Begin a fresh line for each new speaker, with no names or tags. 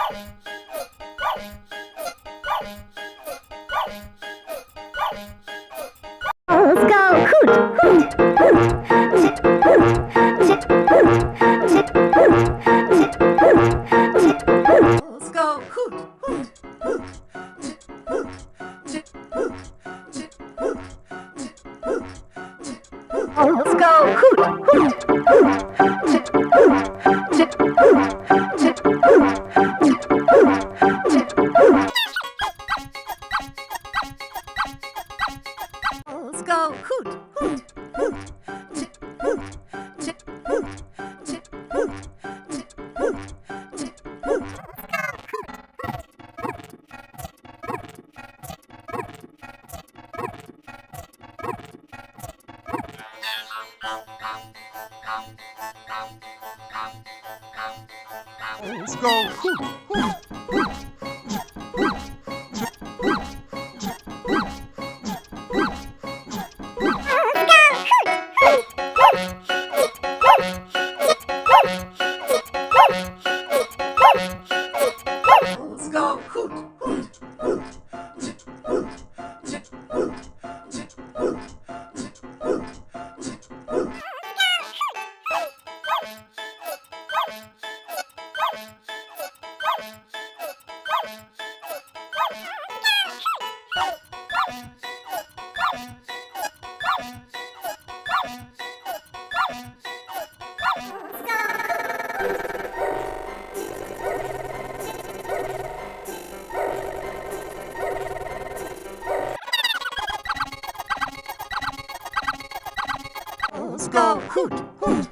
Let's go, hoot, hoot, hoot, chip, hoot, chip, hoot, chip, hoot, chip, hoot, chip, hoot.
Let's go, hoot, hoot, hoot, chip, hoot, chip, hoot, chip, hoot, chip, hoot, chip, hoot.
Let's go, hoot, hoot, hoot, chip, hoot, chip, hoot, chip, hoot, chip, hoot, chip, hoot.
Let's go, hoot, hoot, hoot, chip, hoot, chip, hoot, chip, hoot, chip, hoot, chip, hoot.
Let's go, hoot, hoot, hoot, chip, hoot, chip, hoot, chip, hoot, chip, hoot, chip, hoot.
Let's go, hoot, hoot, hoot, chip, hoot, chip, hoot, chip, hoot, chip, hoot, chip, hoot.
Let's go, hoot, hoot,